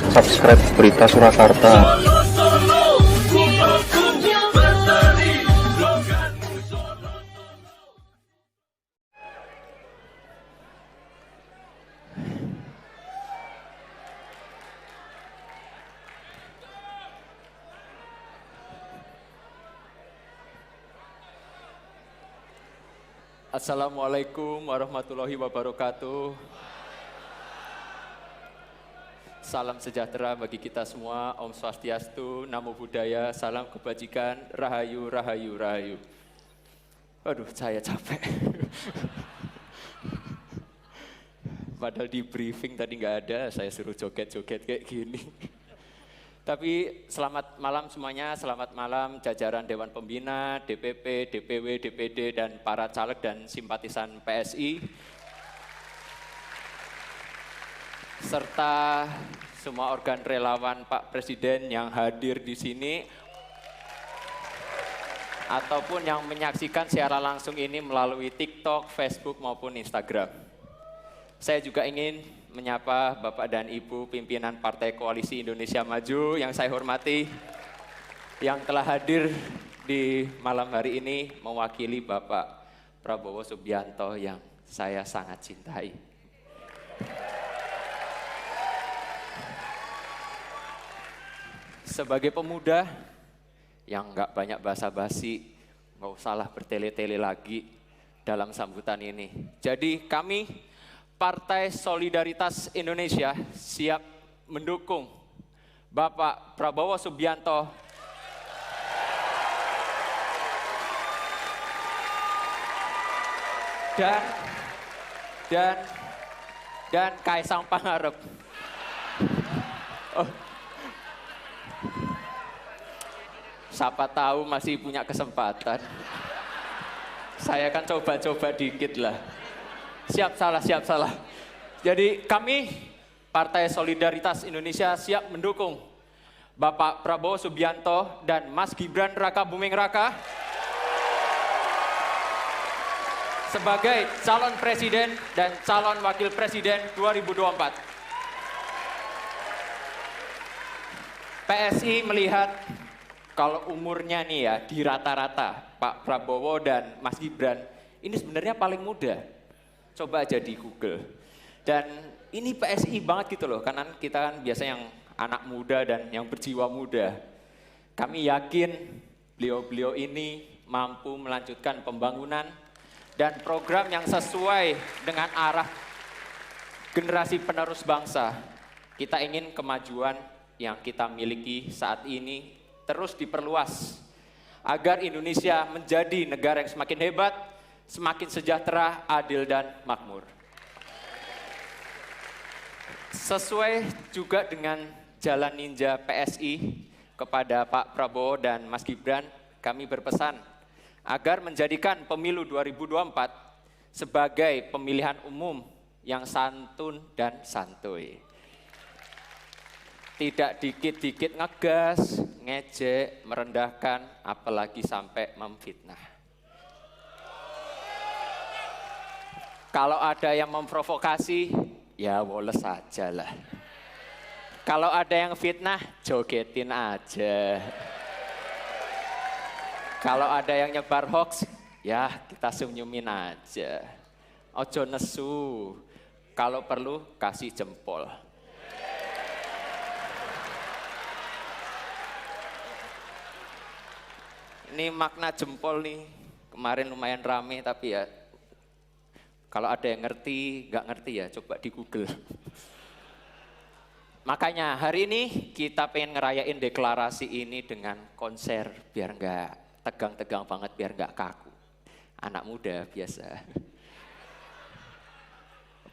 subscribe Berita Surakarta. Assalamualaikum warahmatullahi wabarakatuh. Salam sejahtera bagi kita semua. Om Swastiastu, Namo Buddhaya, salam kebajikan, rahayu, rahayu, rahayu. Aduh, saya capek. Padahal di briefing tadi nggak ada, saya suruh joget-joget kayak gini. Tapi selamat malam semuanya, selamat malam jajaran Dewan Pembina, DPP, DPW, DPD, dan para caleg dan simpatisan PSI. Serta semua organ relawan Pak Presiden yang hadir di sini, ataupun yang menyaksikan secara langsung ini melalui TikTok, Facebook, maupun Instagram. Saya juga ingin menyapa Bapak dan Ibu pimpinan Partai Koalisi Indonesia Maju yang saya hormati, yang telah hadir di malam hari ini mewakili Bapak Prabowo Subianto yang saya sangat cintai. Sebagai pemuda yang nggak banyak basa-basi, nggak usahlah bertele-tele lagi dalam sambutan ini. Jadi kami Partai Solidaritas Indonesia siap mendukung Bapak Prabowo Subianto dan Kaisang Pangarep. Oh. Siapa tahu masih punya kesempatan. Saya kan coba-coba dikit lah. Siap salah. Jadi kami Partai Solidaritas Indonesia siap mendukung Bapak Prabowo Subianto dan Mas Gibran Rakabuming Raka sebagai calon presiden dan calon wakil presiden 2024. PSI melihat kalau umurnya nih ya di rata-rata Pak Prabowo dan Mas Gibran ini sebenarnya paling muda. Coba aja di Google. Dan ini PSI banget gitu loh, karena kita kan biasa yang anak muda dan yang berjiwa muda. Kami yakin beliau-beliau ini mampu melanjutkan pembangunan dan program yang sesuai dengan arah generasi penerus bangsa. Kita ingin kemajuan yang kita miliki saat ini terus diperluas agar Indonesia menjadi negara yang semakin hebat, semakin sejahtera, adil, dan makmur. Sesuai juga dengan jalan ninja PSI kepada Pak Prabowo dan Mas Gibran, kami berpesan agar menjadikan pemilu 2024 sebagai pemilihan umum yang santun dan santuy. Tidak dikit-dikit ngegas, ngejek, merendahkan, apalagi sampai memfitnah. Kalau ada yang memprovokasi, ya woles saja lah. Kalau ada yang fitnah, jogetin aja. Kalau ada yang nyebar hoax, ya kita senyumin aja. Ojo nesu, kalau perlu kasih jempol. Ini makna jempol nih, kemarin lumayan rame tapi ya, kalau ada yang ngerti, nggak ngerti ya coba di Google. Makanya hari ini kita pengen ngerayain deklarasi ini dengan konser biar nggak tegang-tegang banget, biar nggak kaku. Anak muda biasa.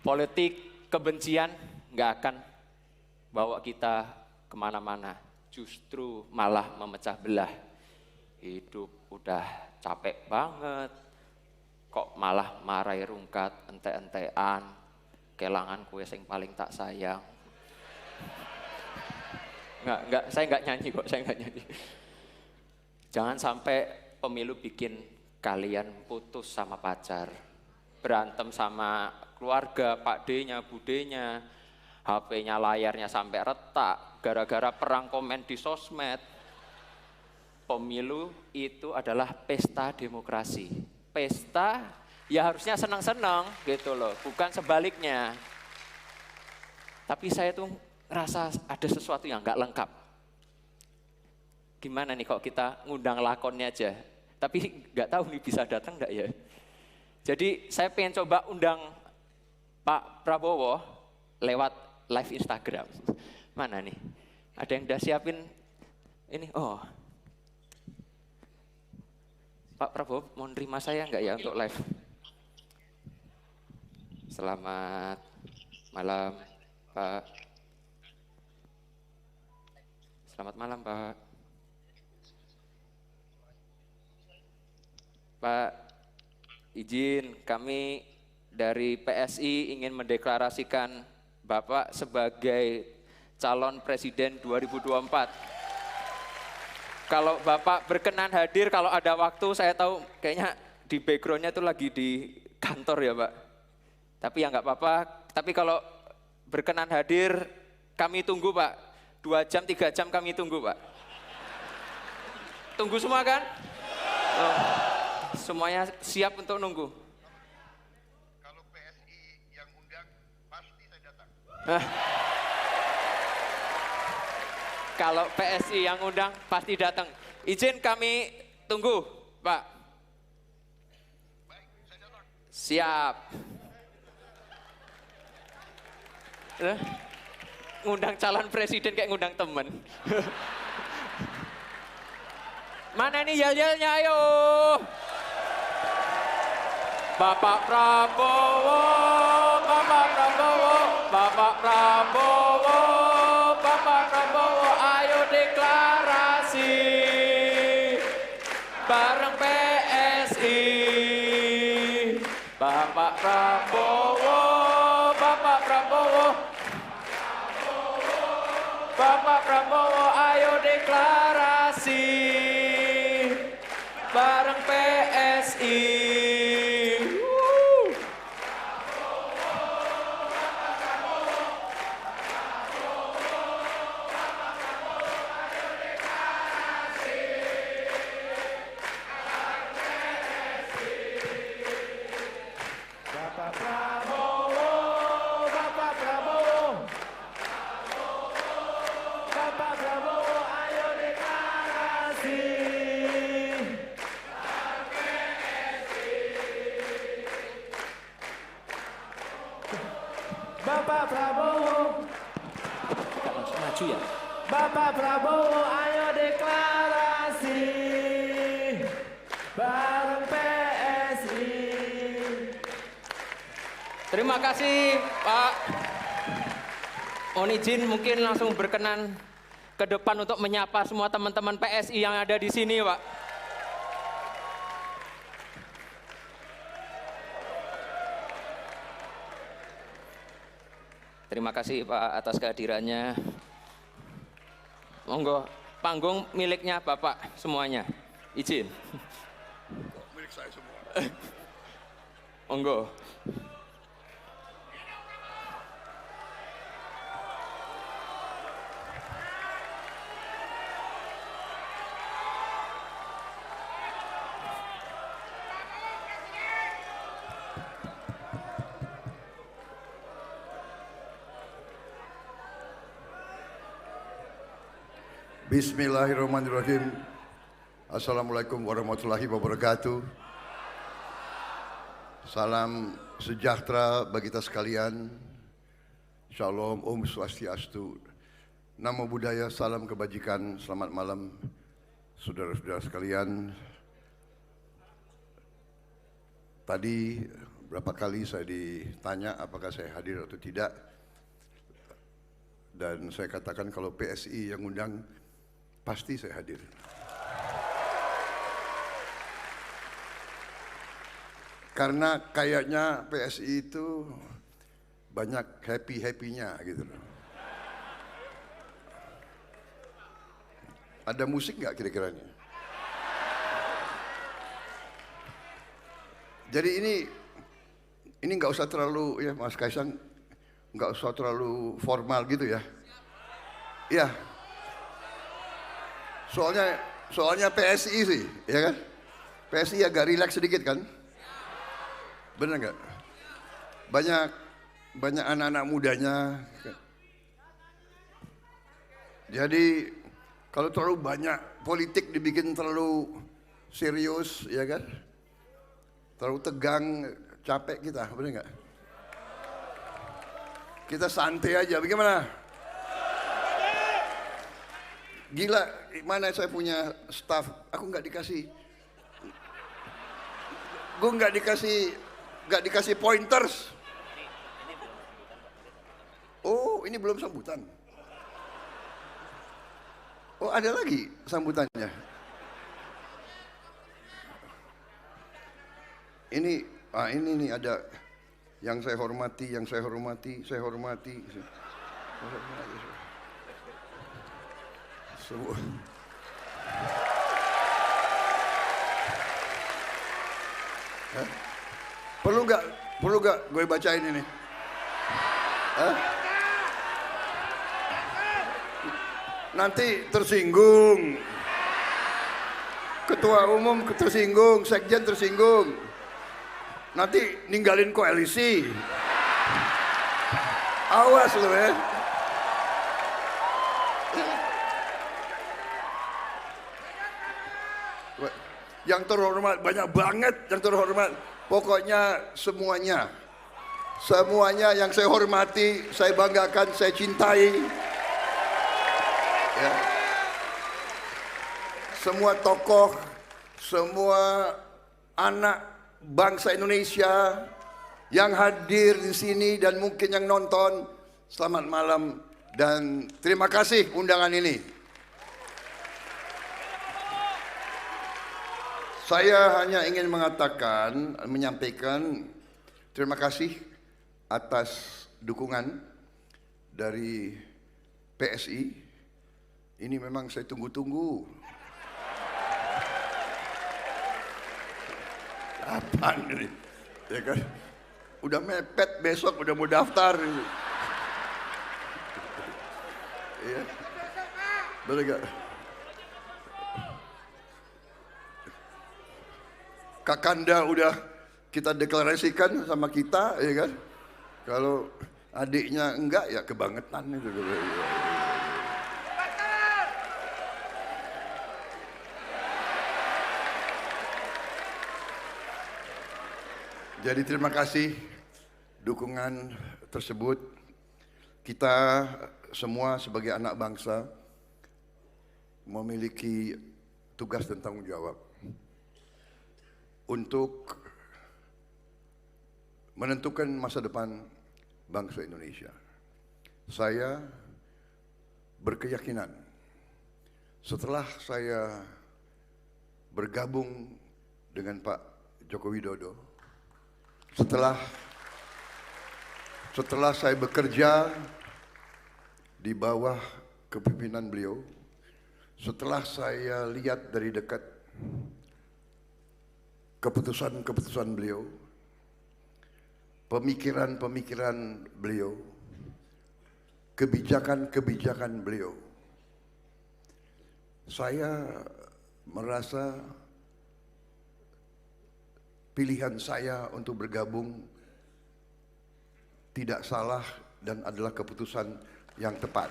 Politik kebencian nggak akan bawa kita kemana-mana, justru malah memecah belah. Hidup udah capek banget. Kok malah marai rungkat, ente-entean, kelangan kue sing paling tak sayang. Saya nggak nyanyi kok, saya nggak nyanyi. Jangan sampai pemilu bikin kalian putus sama pacar, berantem sama keluarga, Pak D-nya, Bu D-nya, HP-nya layarnya sampai retak, gara-gara perang komen di sosmed. Pemilu itu adalah pesta demokrasi. Pesta ya harusnya senang-senang gitu loh, bukan sebaliknya. Tapi saya tuh ngerasa ada sesuatu yang nggak lengkap. Gimana nih kok kita ngundang lakonnya aja, tapi nggak tahu nih bisa datang nggak ya. Jadi saya pengen coba undang Pak Prabowo lewat live Instagram. Mana nih? Ada yang udah siapin ini? Oh, Pak Prabowo mau nerima saya nggak ya untuk live? Selamat malam, Pak. Selamat malam, Pak. Pak, izin kami dari PSI ingin mendeklarasikan Bapak sebagai calon presiden 2024. Kalau Bapak berkenan hadir, kalau ada waktu, saya tahu kayaknya di backgroundnya itu lagi di kantor ya Pak. Tapi ya nggak apa-apa, tapi kalau berkenan hadir, kami tunggu Pak. 2 jam, 3 jam kami tunggu Pak. Tunggu semua kan? Oh, semuanya siap untuk nunggu. Kalau PSI yang undang, pasti saya datang. Kalau PSI yang undang pasti datang. Izin kami tunggu, Pak. Baik, saya datang. Siap. Ngundang calon presiden kayak ngundang temen. Mana nih yel-yelnya ayo. Bapak Prabowo, Bapak Prabowo, Bapak Prabowo, Bapak Prabowo, ayo deklarasi bareng PSI. Bapak Prabowo, Bapak Prabowo, Bapak Prabowo, ayo deklarasi bareng PSI. Bapak Prabowo, Maju ya. Bapak Prabowo, ayo deklarasi bareng PSI. Terima kasih Pak. Mohon izin mungkin langsung berkenan ke depan untuk menyapa semua teman-teman PSI yang ada di sini Pak. Terima kasih Pak atas kehadirannya. Monggo, panggung miliknya Bapak semuanya. Izin. Milik saya semua. Monggo. Bismillahirrahmanirrahim. Assalamualaikum warahmatullahi wabarakatuh. Salam sejahtera bagi kita sekalian. Shalom, Om Swastiastu. Namo Buddhaya, salam kebajikan. Selamat malam saudara-saudara sekalian. Tadi berapa kali saya ditanya apakah saya hadir atau tidak. Dan saya katakan kalau PSI yang undang, pasti saya hadir. Karena kayaknya PSI itu banyak happy-happy-nya gitu loh. Ada musik nggak kira-kiranya? Jadi ini nggak usah terlalu ya Mas Kaisang, nggak usah terlalu formal gitu ya. Iya. Soalnya PSI sih, ya kan? PSI agak rileks sedikit kan? Bener nggak? Banyak anak-anak mudanya. Jadi kalau terlalu banyak politik dibikin terlalu serius, ya kan? Terlalu tegang, capek kita, bener nggak? Kita santai aja, bagaimana? Gila, mana saya punya staff, aku nggak dikasih, gue nggak dikasih pointers. Oh, ini belum sambutan. Oh, ada lagi sambutannya. Ini nih ada yang saya hormati. Semua. Perlu nggak gue bacain ini? Nanti tersinggung. Ketua umum tersinggung, sekjen tersinggung. Nanti ninggalin koalisi. Awas lo ya. Yang terhormat, banyak banget yang terhormat. Pokoknya semuanya yang saya hormati, saya banggakan, saya cintai. Ya. Semua tokoh, semua anak bangsa Indonesia yang hadir di sini dan mungkin yang nonton, selamat malam dan terima kasih undangan ini. Saya hanya ingin menyampaikan terima kasih atas dukungan dari PSI. Ini memang saya tunggu-tunggu. Apaan ini? Ya kan? Udah mepet, besok udah mau daftar. Iya. Betul gak? Kakanda udah kita deklarasikan sama kita, ya kan? Kalau adiknya enggak, ya kebangetan itu. Jadi terima kasih dukungan tersebut. Kita semua sebagai anak bangsa memiliki tugas dan tanggung jawab untuk menentukan masa depan bangsa Indonesia. Saya berkeyakinan setelah saya bergabung dengan Pak Joko Widodo, setelah saya bekerja di bawah kepemimpinan beliau, setelah saya lihat dari dekat keputusan-keputusan beliau, pemikiran-pemikiran beliau, kebijakan-kebijakan beliau, saya merasa pilihan saya untuk bergabung tidak salah dan adalah keputusan yang tepat.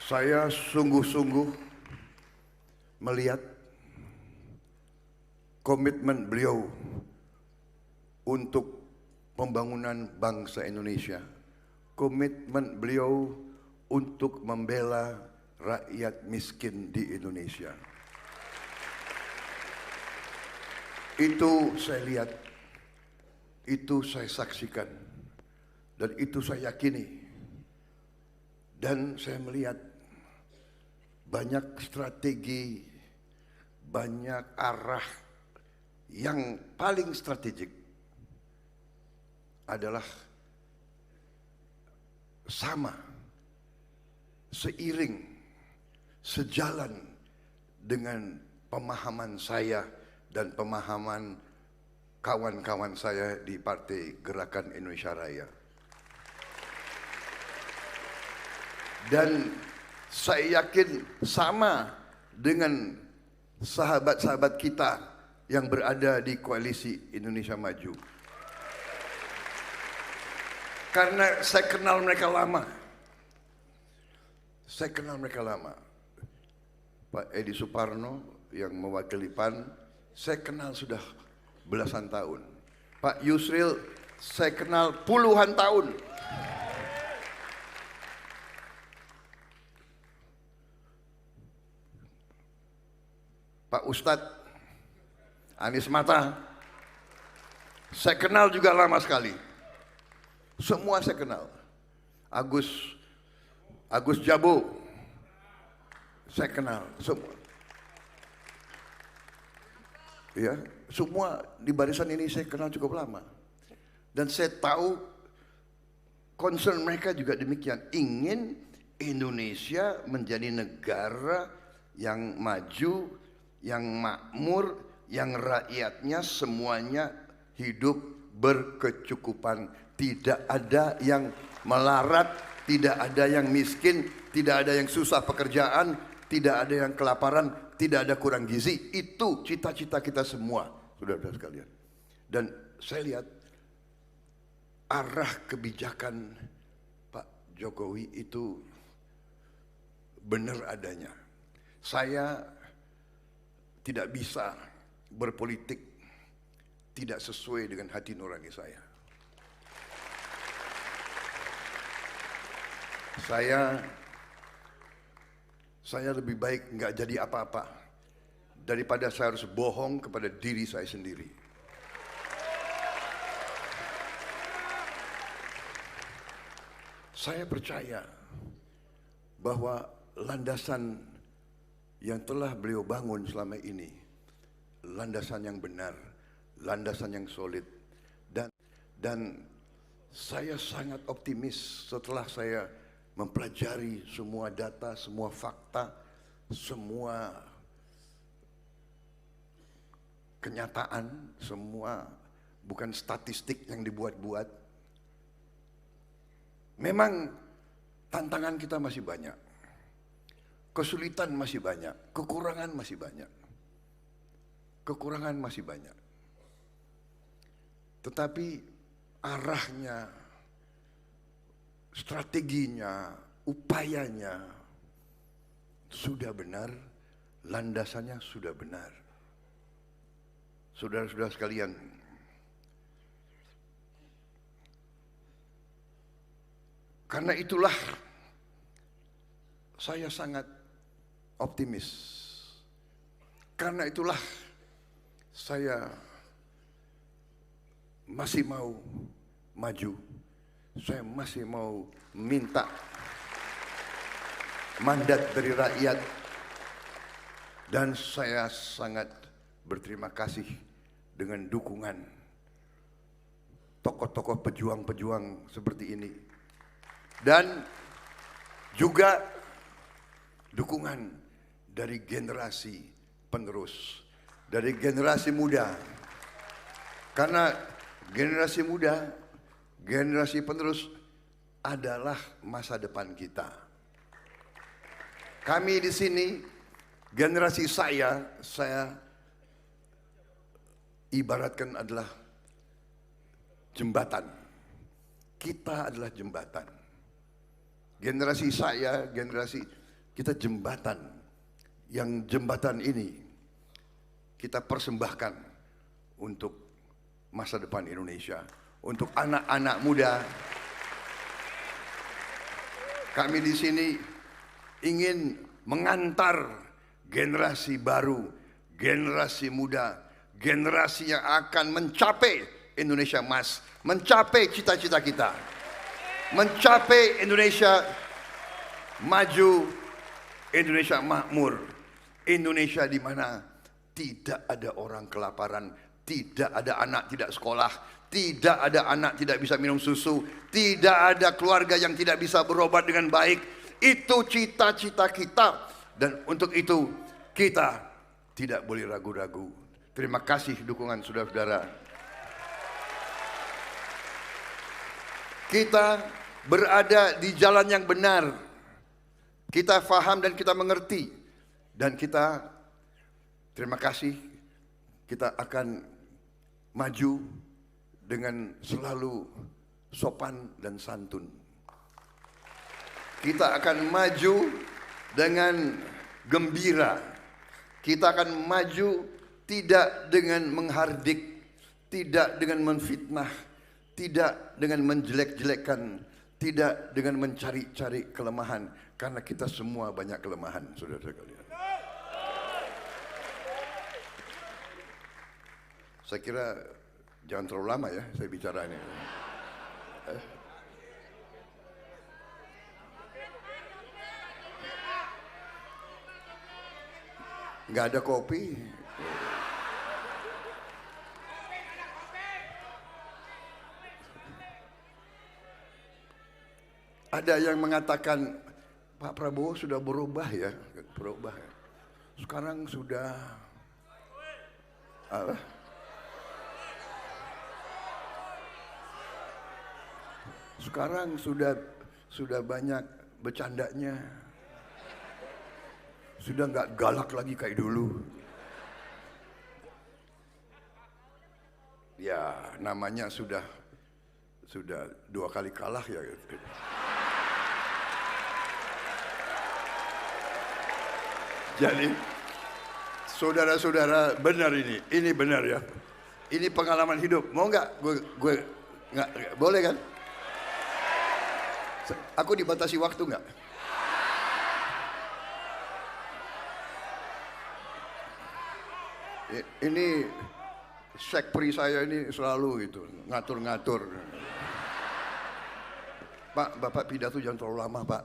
Saya sungguh-sungguh melihat komitmen beliau untuk pembangunan bangsa Indonesia, komitmen beliau untuk membela rakyat miskin di Indonesia. Itu saya lihat, itu saya saksikan, dan itu saya yakini. Dan saya melihat banyak strategi, banyak arah yang paling strategik adalah sama, seiring, sejalan dengan pemahaman saya dan pemahaman kawan-kawan saya di Partai Gerakan Indonesia Raya. Dan saya yakin sama dengan sahabat-sahabat kita yang berada di Koalisi Indonesia Maju. Karena saya kenal mereka lama. Saya kenal mereka lama. Pak Edi Suparno yang mewakili PAN, saya kenal sudah belasan tahun. Pak Yusril, saya kenal puluhan tahun. Pak Ustadz Anies Mata, saya kenal juga lama sekali. Semua saya kenal. Agus Jabo, saya kenal semua. Ya, semua di barisan ini saya kenal cukup lama. Dan saya tahu concern mereka juga demikian. Ingin Indonesia menjadi negara yang maju, yang makmur, yang rakyatnya semuanya hidup berkecukupan. Tidak ada yang melarat, tidak ada yang miskin, tidak ada yang susah pekerjaan, tidak ada yang kelaparan, tidak ada kurang gizi. Itu cita-cita kita semua, saudara-saudara sekalian. Dan saya lihat arah kebijakan Pak Jokowi itu benar adanya. Saya tidak bisa berpolitik tidak sesuai dengan hati nurani saya. Saya lebih baik nggak jadi apa-apa daripada saya harus bohong kepada diri saya sendiri. Saya percaya bahwa landasan yang telah beliau bangun selama ini, landasan yang benar, landasan yang solid, dan saya sangat optimis setelah saya mempelajari semua data, semua fakta, semua kenyataan, semua bukan statistik yang dibuat-buat. Memang tantangan kita masih banyak, kesulitan masih banyak, kekurangan masih banyak. Kekurangan masih banyak. Tetapi arahnya, strateginya, upayanya sudah benar, landasannya sudah benar. Saudara-saudara sekalian, karena itulah saya sangat optimis. Karena itulah saya masih mau maju. Saya masih mau minta mandat dari rakyat. Dan saya sangat berterima kasih dengan dukungan tokoh-tokoh pejuang-pejuang seperti ini. Dan juga dukungan dari generasi penerus, dari generasi muda. Karena generasi muda, generasi penerus adalah masa depan kita. Kami di sini, generasi saya ibaratkan adalah jembatan. Kita adalah jembatan. Generasi saya, generasi kita jembatan. Yang jembatan ini kita persembahkan untuk masa depan Indonesia, untuk anak-anak muda. Kami di sini ingin mengantar generasi baru, generasi muda, generasi yang akan mencapai Indonesia Emas, mencapai cita-cita kita, mencapai Indonesia maju, Indonesia makmur, Indonesia di mana tidak ada orang kelaparan, tidak ada anak tidak sekolah, tidak ada anak tidak bisa minum susu, tidak ada keluarga yang tidak bisa berobat dengan baik. Itu cita-cita kita, dan untuk itu kita tidak boleh ragu-ragu Terima kasih dukungan saudara-saudara. Kita berada di jalan yang benar. Kita faham dan kita mengerti. Dan kita, terima kasih, kita akan maju dengan selalu sopan dan santun. Kita akan maju dengan gembira. Kita akan maju tidak dengan menghardik, tidak dengan menfitnah, tidak dengan menjelek-jelekkan, tidak dengan mencari-cari kelemahan. Karena kita semua banyak kelemahan, saudara-saudara kalian. Saya kira jangan terlalu lama ya saya bicara ini. Nggak ada kopi. Ada yang mengatakan Pak Prabowo sudah berubah ya, berubah. Sekarang sudah apa? Sekarang sudah banyak bercandanya. Sudah nggak galak lagi kayak dulu. Ya, namanya sudah 2 kali kalah ya. Jadi, saudara-saudara, benar ini benar ya. Ini pengalaman hidup. Mau nggak? Gue nggak boleh kan? Aku dibatasi waktu nggak? Ini sekpri saya ini selalu gitu ngatur-ngatur. Pak, Bapak pidato jangan terlalu lama Pak.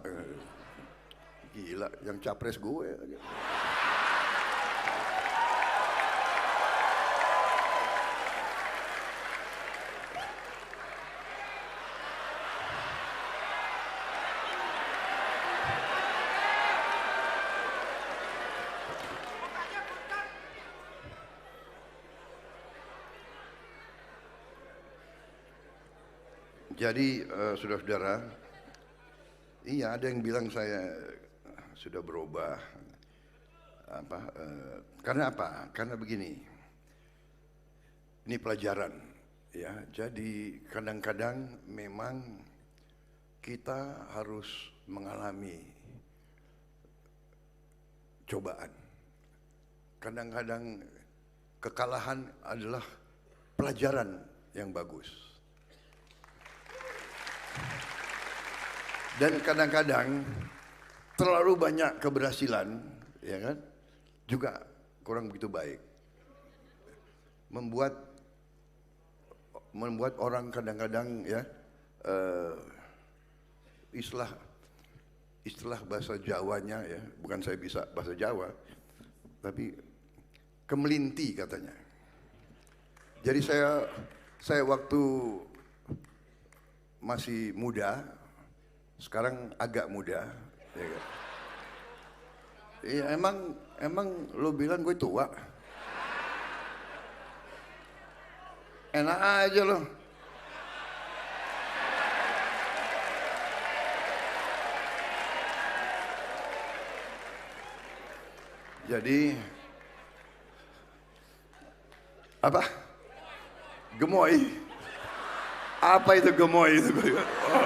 Gila, yang capres gue. Jadi saudara-saudara, iya ada yang bilang saya sudah berubah. Karena apa? Karena begini, ini pelajaran, ya. Jadi kadang-kadang memang kita harus mengalami cobaan. Kadang-kadang kekalahan adalah pelajaran yang bagus. Dan kadang-kadang terlalu banyak keberhasilan, ya kan, juga kurang begitu baik. Membuat orang kadang-kadang ya istilah bahasa Jawanya ya, bukan saya bisa bahasa Jawa, tapi kemelinti katanya. Jadi saya waktu masih muda, sekarang agak muda, ya kan? Iya, emang lo bilang gue tua? Enak aja lo. Jadi apa? Gemoy. Apa itu gemoy itu? Oh.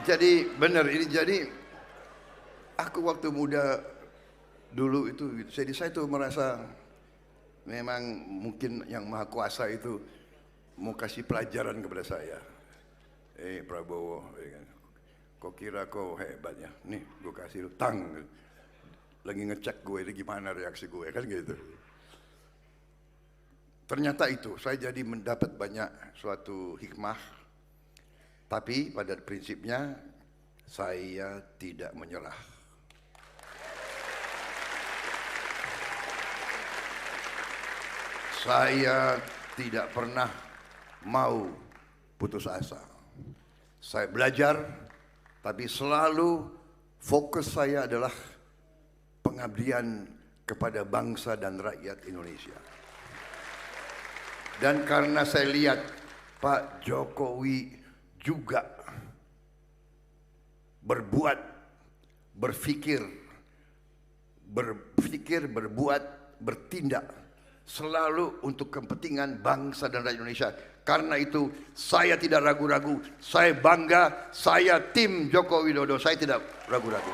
Jadi benar ini, jadi aku waktu muda dulu itu, jadi saya tuh merasa memang mungkin yang Maha Kuasa itu mau kasih pelajaran kepada saya. Prabowo, ya kan? Kau kira kau hebat ya? Nih, gue kasih lu tang. Lagi ngecek gue ini gimana reaksi gue, kan gitu. Ternyata itu, saya jadi mendapat banyak suatu hikmah. Tapi pada prinsipnya saya tidak menyerah. Saya tidak pernah mau putus asa. Saya belajar, tapi selalu fokus saya adalah pengabdian kepada bangsa dan rakyat Indonesia. Dan karena saya lihat Pak Jokowi juga berbuat, berpikir, berbuat, bertindak selalu untuk kepentingan bangsa dan rakyat Indonesia. Karena itu saya tidak ragu-ragu, saya bangga, saya tim Joko Widodo, saya tidak ragu-ragu.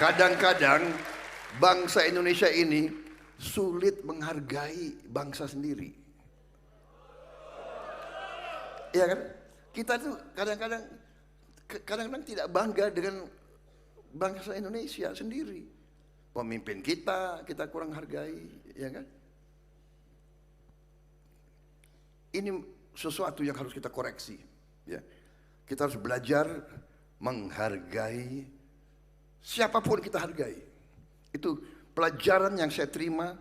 Kadang-kadang bangsa Indonesia ini sulit menghargai bangsa sendiri. Iya kan? Kita tuh kadang-kadang tidak bangga dengan bangsa Indonesia sendiri. Pemimpin kita kurang hargai, ya kan? Ini sesuatu yang harus kita koreksi, ya. Kita harus belajar menghargai siapapun kita hargai. Itu pelajaran yang saya terima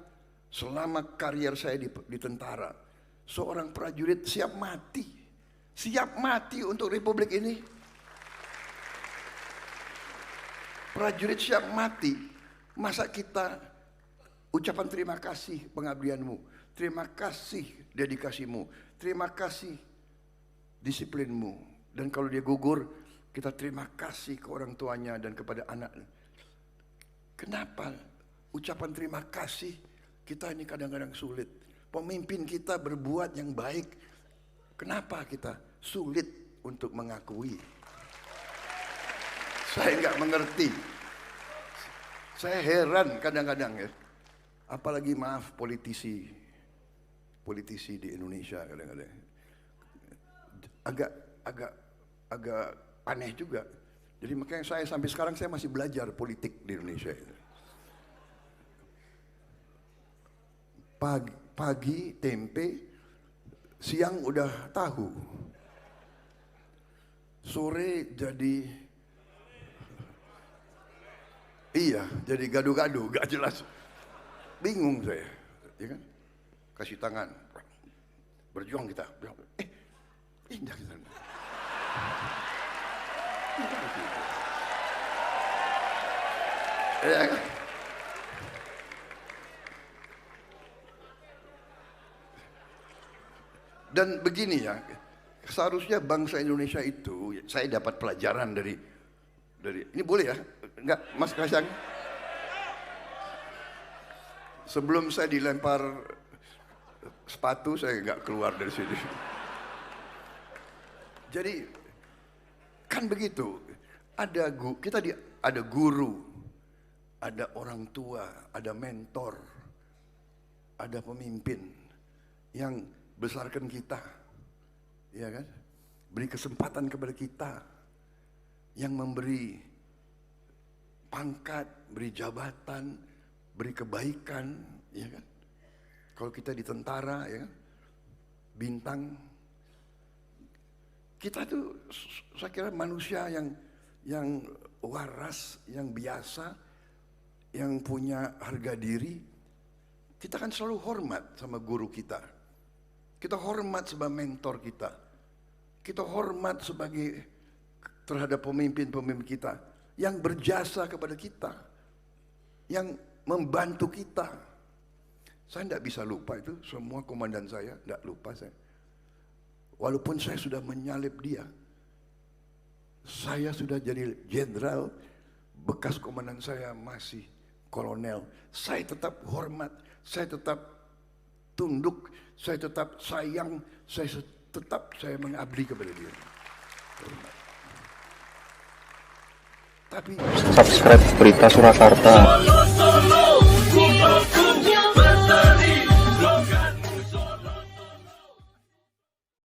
selama karier saya di tentara. Seorang prajurit siap mati untuk republik ini. Prajurit siap mati. Masa kita ucapan terima kasih pengabdianmu, terima kasih dedikasimu, terima kasih disiplinmu. Dan kalau dia gugur, kita terima kasih ke orang tuanya dan kepada anak. Kenapa ucapan terima kasih kita ini kadang-kadang sulit? Pemimpin kita berbuat yang baik, kenapa kita sulit untuk mengakui? Saya nggak mengerti. Saya heran kadang-kadang ya. Apalagi maaf politisi di Indonesia kadang-kadang. Agak aneh juga. Jadi makanya saya sampai sekarang saya masih belajar politik di Indonesia. Pagi tempe, siang udah tahu, sore jadi jadi gaduh-gaduh, gak jelas, bingung saya, ya kan? Kasih tangan, berjuang kita, indah kita. Ya kan? Dan begini ya, seharusnya bangsa Indonesia itu, saya dapat pelajaran dari ini boleh ya? Enggak, Mas Kasyang? Sebelum saya dilempar sepatu, saya enggak keluar dari sini. Jadi, kan begitu. Ada guru, ada orang tua, ada mentor, ada pemimpin yang besarkan kita, ya kan? Beri kesempatan kepada kita, yang memberi pangkat, beri jabatan, beri kebaikan, ya kan? Kalau kita di tentara, ya kan? Bintang. Kita tuh, saya kira manusia yang waras, yang biasa, yang punya harga diri. Kita kan selalu hormat sama guru kita. Kita hormat sebagai mentor kita. Kita hormat terhadap pemimpin-pemimpin kita yang berjasa kepada kita, yang membantu kita. Saya tidak bisa lupa itu, semua komandan saya, tidak lupa saya. Walaupun saya sudah menyalip dia, saya sudah jadi jenderal, bekas komandan saya masih kolonel. Saya tetap hormat, saya tetap tunduk, saya tetap sayang, saya mengabdi kepada dia. Hormat. Subscribe Berita Surakarta.